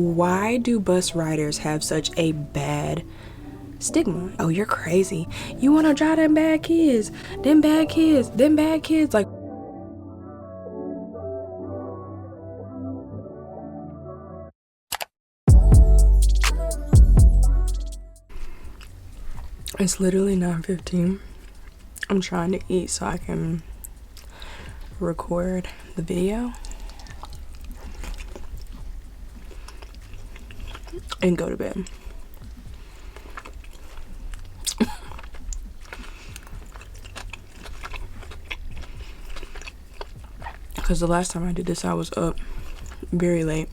Why do bus riders have such a bad stigma? Oh, you're crazy. You want to drive them bad kids. Them bad kids. Them bad kids. Like, it's literally 9:15. I'm trying to eat so I can record the video and go to bed. Because the last time I did this, I was up very late.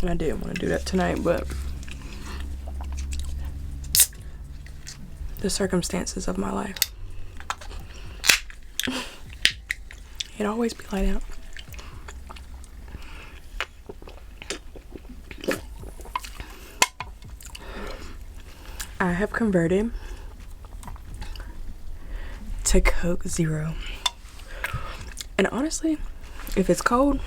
And I didn't want to do that tonight, but the circumstances of my life. It always be like that. I have converted to Coke Zero. And honestly, if it's cold,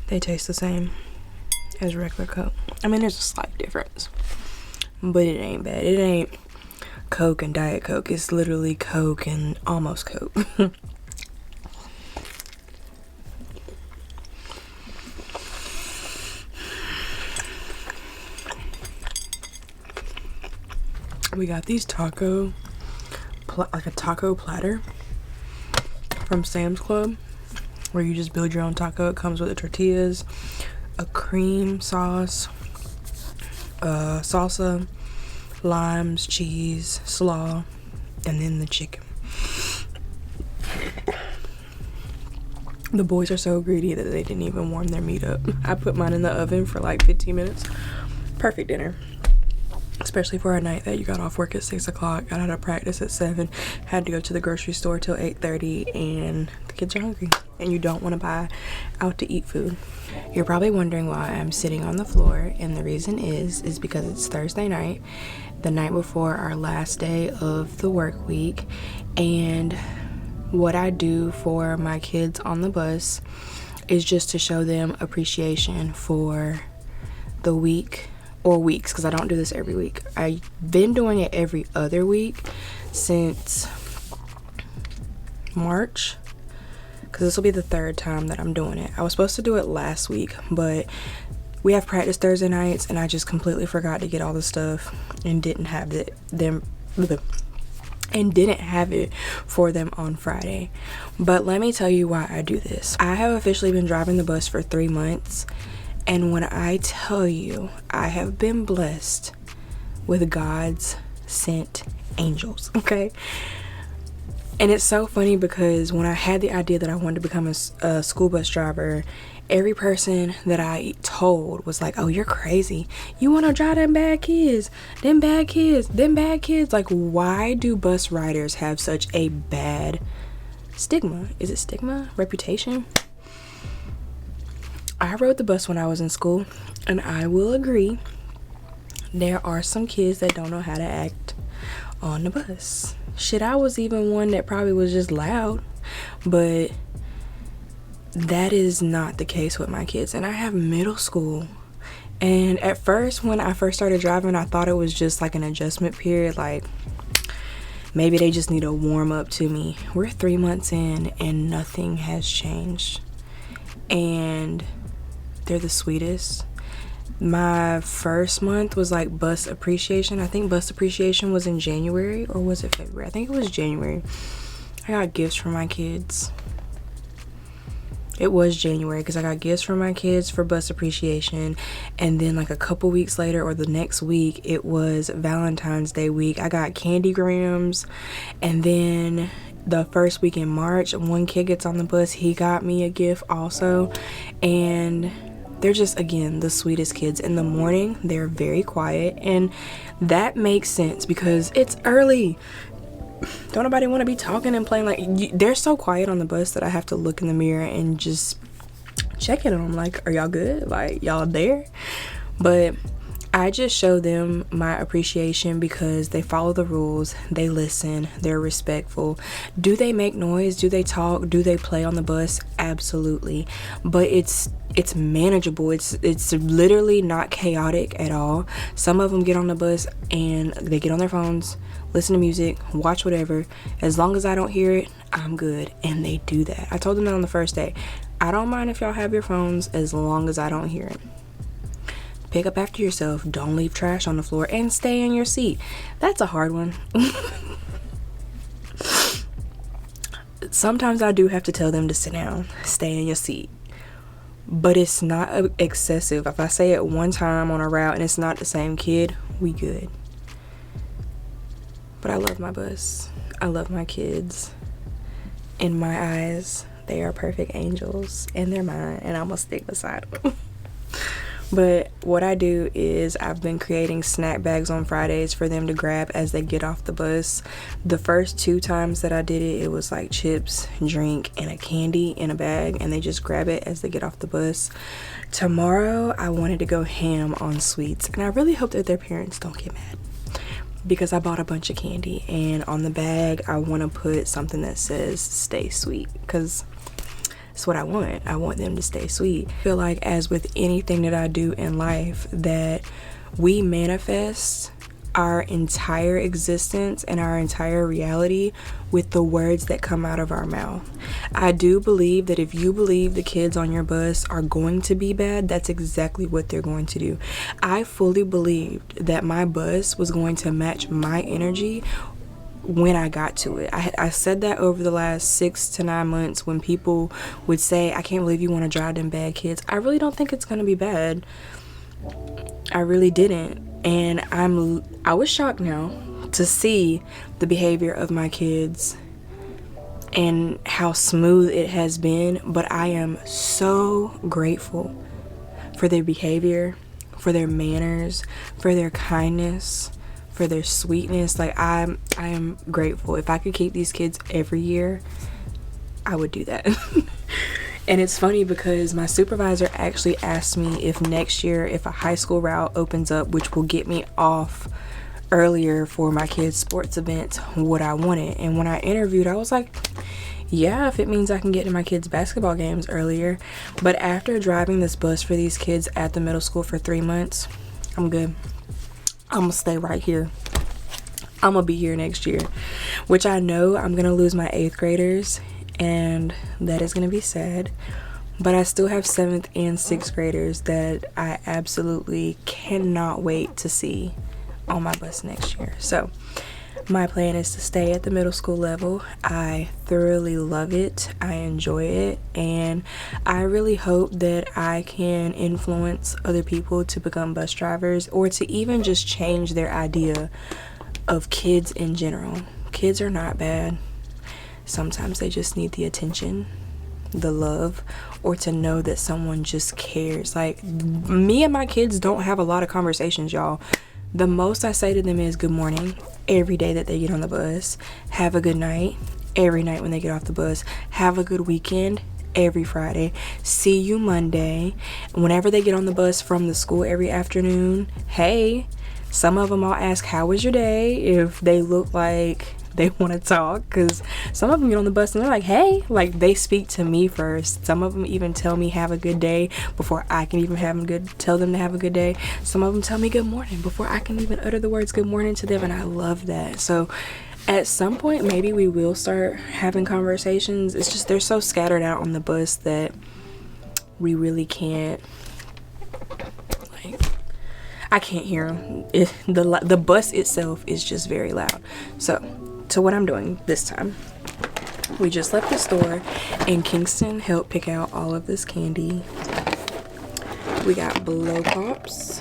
they taste the same as regular Coke. I mean, there's a slight difference, but it ain't bad. It ain't Coke and Diet Coke. It's literally Coke and almost Coke. We got these like a taco platter from Sam's Club, where you just build your own taco. It comes with the tortillas, a cream sauce, salsa, limes, cheese, slaw, and then the chicken. The boys are so greedy that they didn't even warm their meat up. I put mine in the oven for like 15 minutes. Perfect dinner. Especially for a night that you got off work at 6 o'clock, got out of practice at 7, had to go to the grocery store till 8:30, and the kids are hungry and you don't want to buy out to eat food. You're probably wondering why I'm sitting on the floor, and the reason is because it's Thursday night, the night before our last day of the work week, and what I do for my kids on the bus is just to show them appreciation for the week or weeks, because I don't do this every week. I've been doing it every other week since March, because this will be the third time that I'm doing it. I was supposed to do it last week, but we have practice Thursday nights and I just completely forgot to get all the stuff and didn't have it for them on Friday. But let me tell you why I do this. I have officially been driving the bus for 3 months, and when I tell you, I have been blessed with God's sent angels, okay? And it's so funny because when I had the idea that I wanted to become a school bus driver, every person that I told was like, oh, you're crazy. You want to drive them bad kids. Them bad kids. Them bad kids. Like, why do bus riders have such a bad stigma? Is it stigma? Reputation? I rode the bus when I was in school, and I will agree, there are some kids that don't know how to act on the bus. Shit, I was even one that probably was just loud, but that is not the case with my kids. And I have middle school, and at first, when I first started driving, I thought it was just like an adjustment period, like maybe they just need to warm up to me. We're 3 months in and nothing has changed, and they're the sweetest. My first month was like bus appreciation. I think bus appreciation was in January, or was it February? I think it was January. I got gifts for my kids. It was January because I got gifts for my kids for bus appreciation, and then like a couple weeks later, or the next week, it was Valentine's Day week. I got candy grams, and then the first week in March, one kid gets on the bus, he got me a gift also, and they're just, again, the sweetest kids. In the morning, they're very quiet, and that makes sense because it's early. Don't nobody want to be talking and playing. Like, they're so quiet on the bus that I have to look in the mirror and just check in on them, like, are y'all good? Like, y'all there? But I just show them my appreciation because they follow the rules, they listen, they're respectful. Do they make noise? Do they talk? Do they play on the bus? Absolutely. But it's manageable. It's literally not chaotic at all. Some of them get on the bus and they get on their phones, listen to music, watch whatever. As long as I don't hear it, I'm good. And they do that. I told them that on the first day. I don't mind if y'all have your phones as long as I don't hear it. Pick up after yourself. Don't leave trash on the floor and stay in your seat. That's a hard one. Sometimes I do have to tell them to sit down, stay in your seat. But it's not excessive. If I say it one time on a route and it's not the same kid, we good. But I love my bus. I love my kids. In my eyes, they are perfect angels, and they're mine, and I'm gonna stick beside them. But what I do is I've been creating snack bags on Fridays for them to grab as they get off the bus. The first 2 times that I did it, it was like chips, drink, and a candy in a bag, and they just grab it as they get off the bus. Tomorrow, I wanted to go ham on sweets, and I really hope that their parents don't get mad because I bought a bunch of candy, and on the bag, I want to put something that says stay sweet because it's what I want. I want them to stay sweet. I feel like, as with anything that I do in life, that we manifest our entire existence and our entire reality with the words that come out of our mouth. I do believe that if you believe the kids on your bus are going to be bad, that's exactly what they're going to do. I fully believed that my bus was going to match my energy when I got to it. I said that over the last 6 to 9 months when people would say, I can't believe you want to drive them bad kids. I really don't think it's going to be bad. I really didn't. And I was shocked now to see the behavior of my kids and how smooth it has been. But I am so grateful for their behavior, for their manners, for their kindness, for their sweetness. Like, I am grateful. If I could keep these kids every year, I would do that. And it's funny because my supervisor actually asked me if next year, if a high school route opens up, which will get me off earlier for my kids' sports events, what I wanted. And when I interviewed, I was like, yeah, if it means I can get to my kids' basketball games earlier. But after driving this bus for these kids at the middle school for 3 months, I'm good. I'm gonna stay right here. I'm gonna be here next year, which I know I'm gonna lose my 8th graders, and that is gonna be sad. But I still have 7th and 6th graders that I absolutely cannot wait to see on my bus next year. So my plan is to stay at the middle school level. I thoroughly love it. I enjoy it. And I really hope that I can influence other people to become bus drivers, or to even just change their idea of kids in general. Kids are not bad. Sometimes they just need the attention, the love, or to know that someone just cares. Like, me and my kids don't have a lot of conversations, y'all. The most I say to them is good morning every day that they get on the bus. Have a good night every night when they get off the bus. Have a good weekend every Friday. See you Monday. Whenever they get on the bus from the school every afternoon, hey, some of them I'll ask, how was your day? If they look like they want to talk, because some of them get on the bus and they're like, hey, like, they speak to me first. Some of them even tell me have a good day before I can even tell them to have a good day. Some of them tell me good morning before I can even utter the words good morning to them, and I love that. So at some point, maybe we will start having conversations. It's just they're so scattered out on the bus that we really can't, like, I can't hear them. The bus itself is just very loud. So to what I'm doing this time. We just left the store, and Kingston helped pick out all of this candy. We got Blow Pops,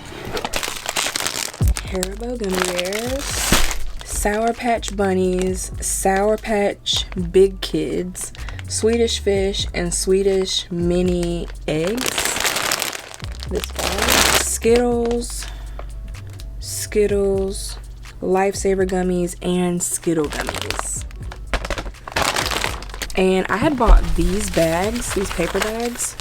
Haribo gummy bears, Sour Patch Bunnies, Sour Patch Big Kids, Swedish Fish, and Swedish Mini Eggs. This bag, Skittles, Lifesaver gummies, and Skittle gummies. And I had bought these bags, these paper bags,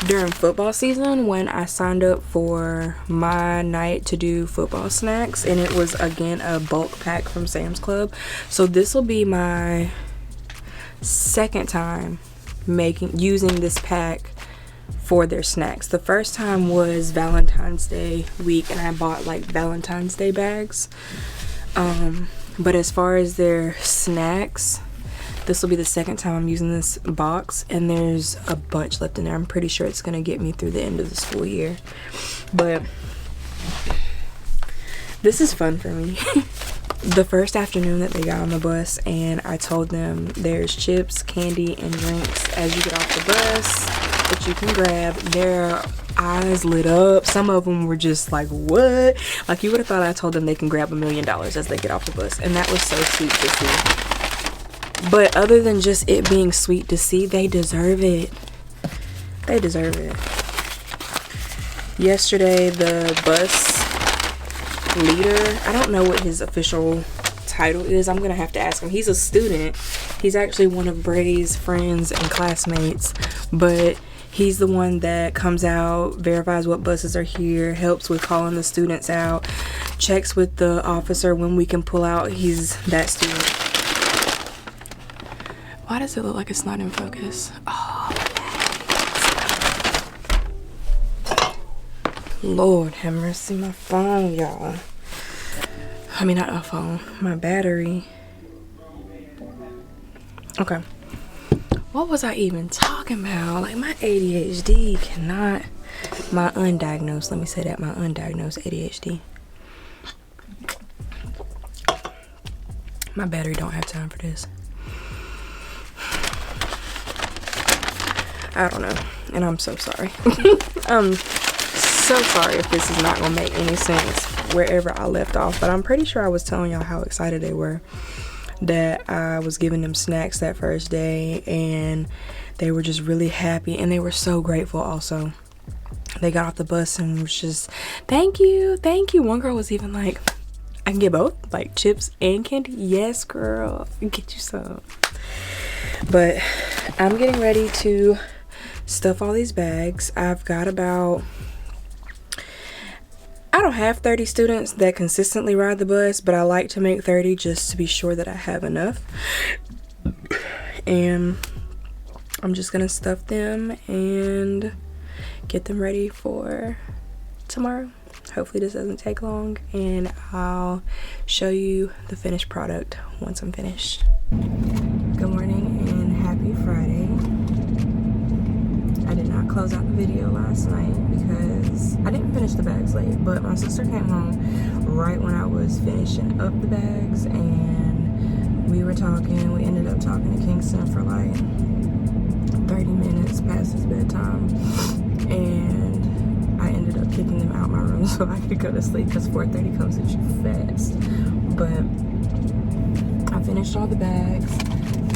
during football season when I signed up for my night to do football snacks, and it was again a bulk pack from Sam's Club. So this will be my second time using this pack for their snacks. The first time was Valentine's Day week, and I bought like Valentine's Day bags. But as far as their snacks, this will be the second time I'm using this box, and there's a bunch left in there. I'm pretty sure it's gonna get me through the end of the school year, but this is fun for me. The first afternoon that they got on the bus, and I told them there's chips, candy, and drinks as you get off the bus that you can grab. Their eyes lit up. Some of them were just like, what? Like, you would have thought I told them they can grab $1 million as they get off the bus, and that was so sweet to see. But other than just it being sweet to see, they deserve it. They deserve it. Yesterday, the bus leader, I don't know what his official title is. I'm gonna have to ask him. He's a student. He's actually one of Bray's friends and classmates, but he's the one that comes out, verifies what buses are here, helps with calling the students out, checks with the officer when we can pull out. He's that student. Why does it look like it's not in focus? Oh, Lord have mercy, my phone, y'all. I mean, not my phone, my battery. Okay. What was I even talking about? Like, my ADHD cannot, my undiagnosed, let me say that, my undiagnosed ADHD. My battery don't have time for this. I don't know, and I'm so sorry. I'm so sorry if this is not gonna make any sense wherever I left off, but I'm pretty sure I was telling y'all how excited they were that I was giving them snacks that first day, and they were just really happy, and they were so grateful also. They got off the bus and was just, thank you, thank you. One girl was even like, I can get both, like chips and candy. Yes, girl, get you some. But I'm getting ready to stuff all these bags. I've got about, I don't have 30 students that consistently ride the bus, but I like to make 30 just to be sure that I have enough. And I'm just gonna stuff them and get them ready for tomorrow. Hopefully this doesn't take long, and I'll show you the finished product once I'm finished. Good morning and happy Friday. I did not close out the video last night because I didn't finish the bags late, but my sister came home right when I was finishing up the bags, and we were talking. We ended up talking to Kingston for like 30 minutes past his bedtime, and I ended up kicking them out my room so I could go to sleep because 4:30 comes at you fast. But I finished all the bags.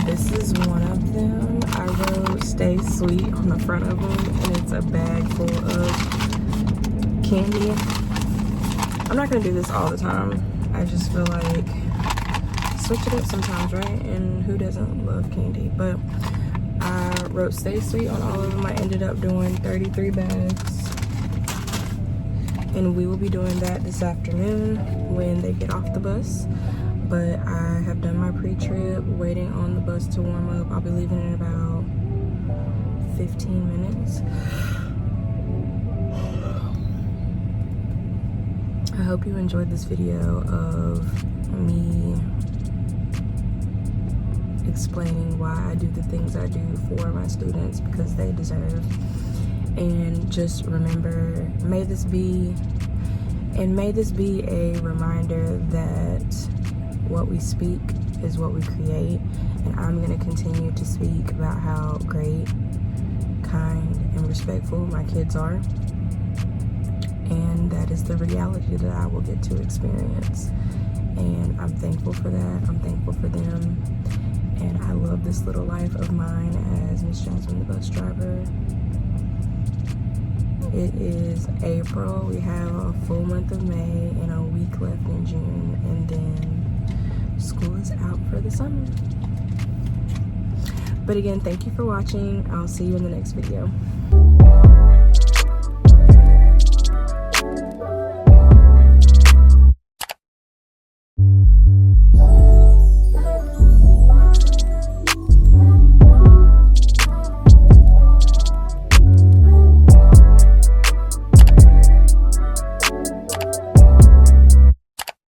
This is one of them. I wrote "Stay Sweet" on the front of them, and it's a bag full of candy. I'm not gonna do this all the time. I just feel like switch it up sometimes, right? And who doesn't love candy? But I wrote "Stay Sweet" on all of them. I ended up doing 33 bags, and we will be doing that this afternoon when they get off the bus. But I have done my pre-trip, waiting on the bus to warm up. I'll be leaving in about 15 minutes. I hope you enjoyed this video of me explaining why I do the things I do for my students, because they deserve. And just remember, may this be a reminder that what we speak is what we create, and I'm going to continue to speak about how great, kind, and respectful my kids are, and that is the reality that I will get to experience, and I'm thankful for that. I'm thankful for them, and I love this little life of mine as Miss Jasmine, the bus driver. It is April. We have a full month of May and a week left in June, and then school is out for the summer. But again, thank you for watching. I'll see you in the next video.